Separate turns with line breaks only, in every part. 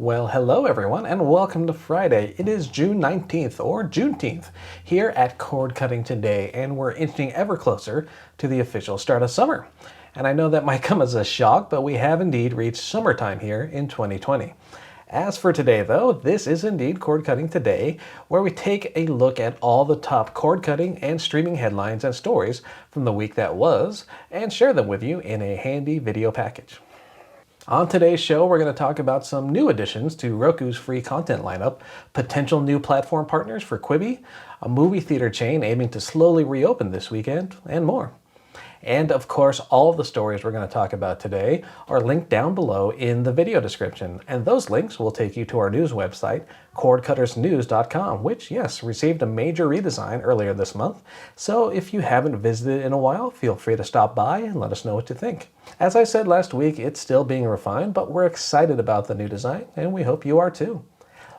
Well, hello everyone, and welcome to Friday. It is June 19th, or Juneteenth, here at Cord Cutting Today, and we're inching ever closer to the official start of summer. And I know that might come as a shock, but we have indeed reached summertime here in 2020. As for today, though, this is indeed Cord Cutting Today, where we take a look at all the top cord cutting and streaming headlines and stories from the week that was, and share them with you in a handy video package. On today's show, we're going to talk about some new additions to Roku's free content lineup, potential new platform partners for Quibi, a movie theater chain aiming to slowly reopen this weekend, and more. And of course, all of the stories we're going to talk about today are linked down below in the video description, and those links will take you to our news website, cordcuttersnews.com, which, yes, received a major redesign earlier this month. So if you haven't visited in a while, feel free to stop by and let us know what you think. As I said last week, it's still being refined, but we're excited about the new design, and we hope you are too.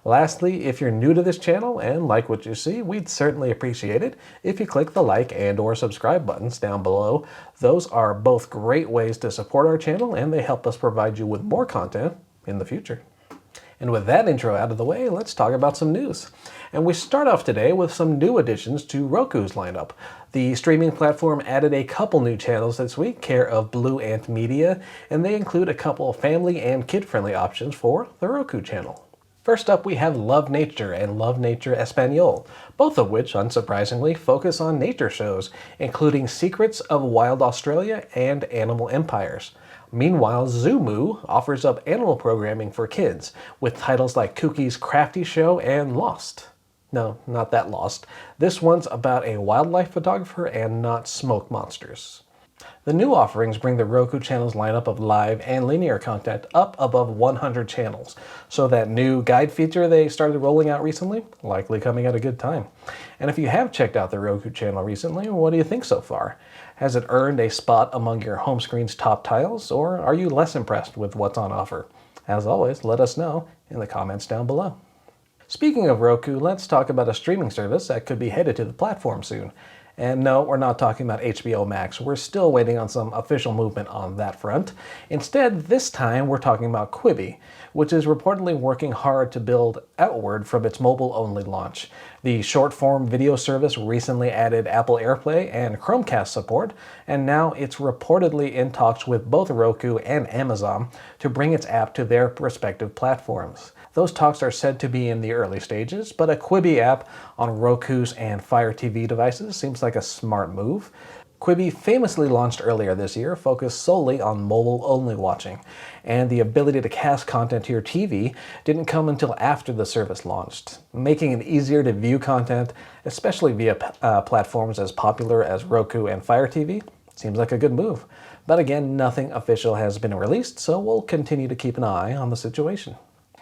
Lastly, if you're new to this channel and like what you see, we'd certainly appreciate it if you click the like and or subscribe buttons down below. Those are both great ways to support our channel, and they help us provide you with more content in the future. And with that intro out of the way, let's talk about some news. And we start off today with some new additions to Roku's lineup. The streaming platform added a couple new channels this week, care of Blue Ant Media, and they include a couple family and kid-friendly options for the Roku channel. First up, we have Love Nature and Love Nature Espanol, both of which, unsurprisingly, focus on nature shows, including Secrets of Wild Australia and Animal Empires. Meanwhile, Zumu offers up animal programming for kids, with titles like Kookie's Crafty Show and Lost. No, not that Lost. This one's about a wildlife photographer and not smoke monsters. The new offerings bring the Roku channel's lineup of live and linear content up above 100 channels, so that new guide feature they started rolling out recently, likely coming at a good time. And if you have checked out the Roku channel recently, what do you think so far? Has it earned a spot among your home screen's top titles, or are you less impressed with what's on offer? As always, let us know in the comments down below. Speaking of Roku, let's talk about a streaming service that could be headed to the platform soon. And no, we're not talking about HBO Max. We're still waiting on some official movement on that front. Instead, this time we're talking about Quibi, which is reportedly working hard to build outward from its mobile-only launch. The short-form video service recently added Apple AirPlay and Chromecast support, and now it's reportedly in talks with both Roku and Amazon to bring its app to their respective platforms. Those talks are said to be in the early stages, but a Quibi app on Roku's and Fire TV devices seems like a smart move. Quibi famously launched earlier this year, focused solely on mobile-only watching, and the ability to cast content to your TV didn't come until after the service launched. Making it easier to view content, especially via platforms as popular as Roku and Fire TV, seems like a good move. But again, nothing official has been released, so we'll continue to keep an eye on the situation.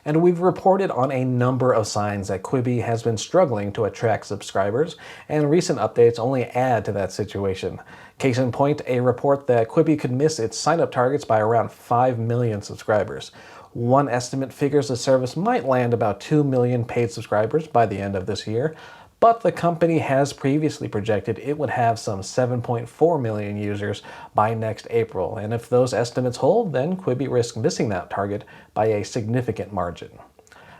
And we've reported on a number of signs that Quibi has been struggling to attract subscribers, and recent updates only add to that situation. Case in point, a report that Quibi could miss its sign-up targets by around 5 million subscribers. One estimate figures the service might land about 2 million paid subscribers by the end of this year, but the company has previously projected it would have some 7.4 million users by next April, and if those estimates hold, then Quibi risks missing that target by a significant margin.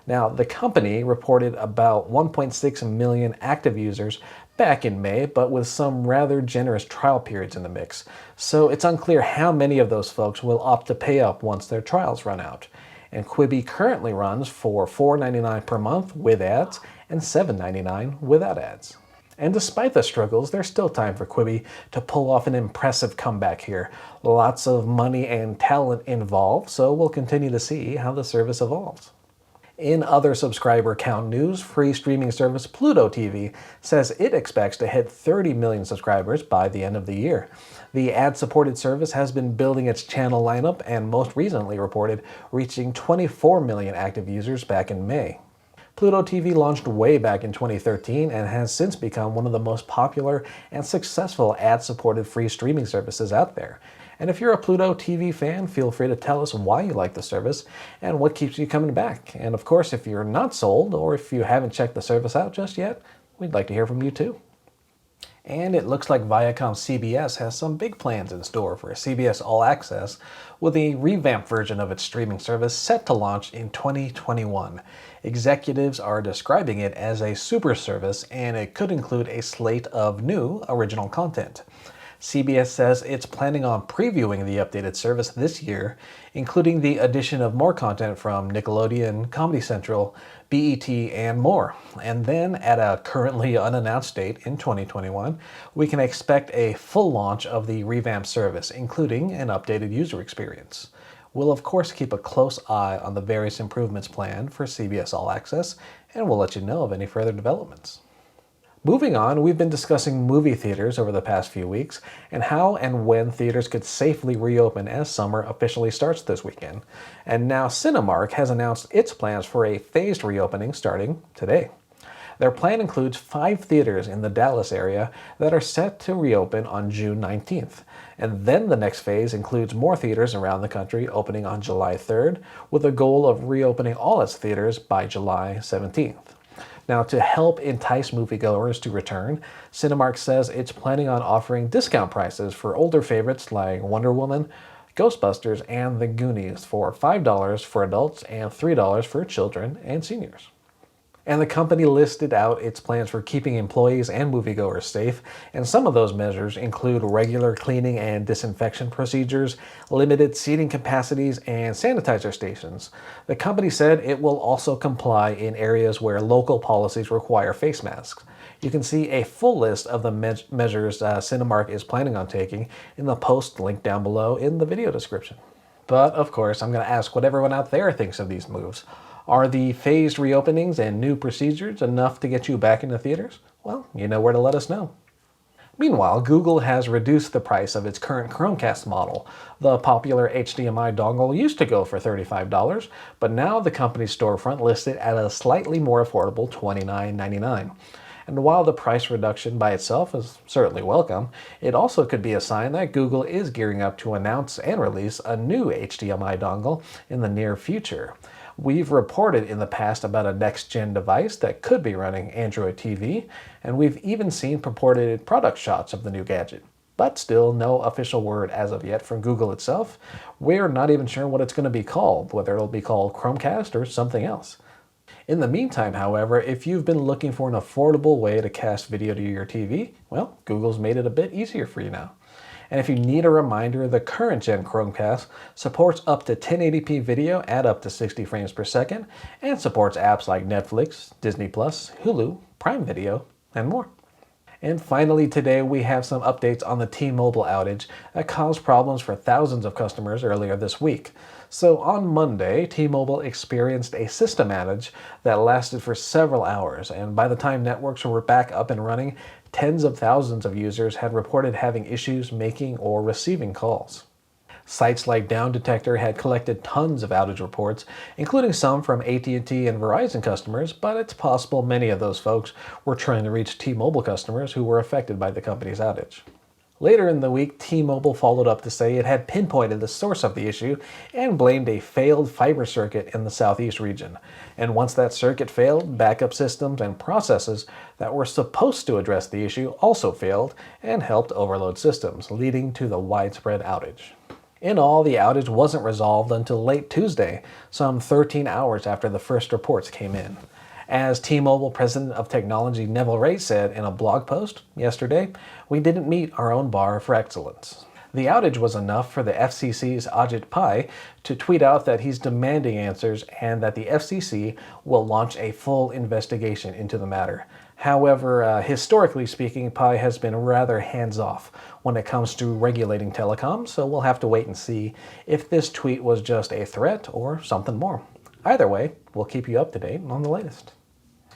Now, the company reported about 1.6 million active users back in May, but with some rather generous trial periods in the mix, so it's unclear how many of those folks will opt to pay up once their trials run out. And Quibi currently runs for $4.99 per month with ads and $7.99 without ads. And despite the struggles, there's still time for Quibi to pull off an impressive comeback here. Lots of money and talent involved, so we'll continue to see how the service evolves. In other subscriber count news, free streaming service Pluto TV says it expects to hit 30 million subscribers by the end of the year. The ad-supported service has been building its channel lineup and most recently reported reaching 24 million active users back in May. Pluto TV launched way back in 2013 and has since become one of the most popular and successful ad-supported free streaming services out there. And if you're a Pluto TV fan, feel free to tell us why you like the service and what keeps you coming back. And of course, if you're not sold or if you haven't checked the service out just yet, we'd like to hear from you too. And it looks like Viacom CBS has some big plans in store for CBS All Access, with a revamped version of its streaming service set to launch in 2021. Executives are describing it as a super service, and it could include a slate of new original content. CBS says it's planning on previewing the updated service this year, including the addition of more content from Nickelodeon, Comedy Central, BET, and more. And then, at a currently unannounced date in 2021, we can expect a full launch of the revamped service, including an updated user experience. We'll of course keep a close eye on the various improvements planned for CBS All Access, and we'll let you know of any further developments. Moving on, we've been discussing movie theaters over the past few weeks and how and when theaters could safely reopen as summer officially starts this weekend. And now Cinemark has announced its plans for a phased reopening starting today. Their plan includes 5 theaters in the Dallas area that are set to reopen on June 19th. And then the next phase includes more theaters around the country opening on July 3rd, with a goal of reopening all its theaters by July 17th. Now, to help entice moviegoers to return, Cinemark says it's planning on offering discount prices for older favorites like Wonder Woman, Ghostbusters, and The Goonies for $5 for adults and $3 for children and seniors. And the company listed out its plans for keeping employees and moviegoers safe, and some of those measures include regular cleaning and disinfection procedures, limited seating capacities, and sanitizer stations. The company said it will also comply in areas where local policies require face masks. You can see a full list of the measures Cinemark is planning on taking in the post linked down below in the video description. But of course, I'm going to ask what everyone out there thinks of these moves. Are the phased reopenings and new procedures enough to get you back into theaters? Well, you know where to let us know. Meanwhile, Google has reduced the price of its current Chromecast model. The popular HDMI dongle used to go for $35, but now the company's storefront lists it at a slightly more affordable $29.99. And while the price reduction by itself is certainly welcome, it also could be a sign that Google is gearing up to announce and release a new HDMI dongle in the near future. We've reported in the past about a next-gen device that could be running Android TV, and we've even seen purported product shots of the new gadget. But still, no official word as of yet from Google itself. We're not even sure what it's going to be called, whether it'll be called Chromecast or something else. In the meantime, however, if you've been looking for an affordable way to cast video to your TV, well, Google's made it a bit easier for you now. And if you need a reminder, the current gen Chromecast supports up to 1080p video at up to 60 frames per second, and supports apps like Netflix, Disney+, Hulu, Prime Video, and more. And finally today we have some updates on the T-Mobile outage that caused problems for thousands of customers earlier this week. So on Monday, T-Mobile experienced a system outage that lasted for several hours, and by the time networks were back up and running, tens of thousands of users had reported having issues making or receiving calls. Sites like Down Detector had collected tons of outage reports, including some from AT&T and Verizon customers, but it's possible many of those folks were trying to reach T-Mobile customers who were affected by the company's outage. Later in the week, T-Mobile followed up to say it had pinpointed the source of the issue and blamed a failed fiber circuit in the southeast region. And once that circuit failed, backup systems and processes that were supposed to address the issue also failed and helped overload systems, leading to the widespread outage. In all, the outage wasn't resolved until late Tuesday, some 13 hours after the first reports came in. As T-Mobile President of Technology Neville Ray said in a blog post yesterday, "We didn't meet our own bar for excellence." The outage was enough for the FCC's Ajit Pai to tweet out that he's demanding answers and that the FCC will launch a full investigation into the matter. However, historically speaking, Pai has been rather hands-off when it comes to regulating telecom, so we'll have to wait and see if this tweet was just a threat or something more. Either way, we'll keep you up to date on the latest.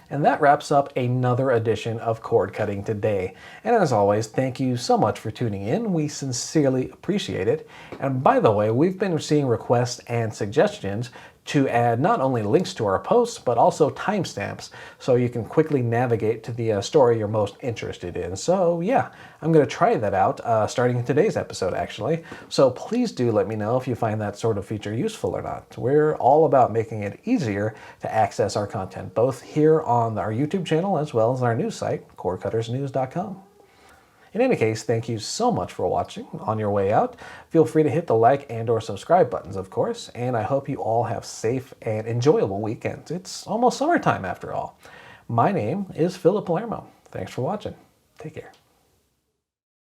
And that wraps up another edition of Cord Cutting Today. And as always, thank you so much for tuning in. We sincerely appreciate it. And by the way, we've been seeing requests and suggestions to add not only links to our posts, but also timestamps, so you can quickly navigate to the story you're most interested in. So yeah, I'm going to try that out starting in today's episode, actually. So please do let me know if you find that sort of feature useful or not. We're all about making it easier to access our content, both here on our YouTube channel as well as our news site, cordcuttersnews.com. In any case, thank you so much for watching. On your way out, feel free to hit the like and or subscribe buttons, of course, and I hope you all have safe and enjoyable weekends. It's almost summertime after all. My name is Philip Palermo. Thanks for watching. Take care.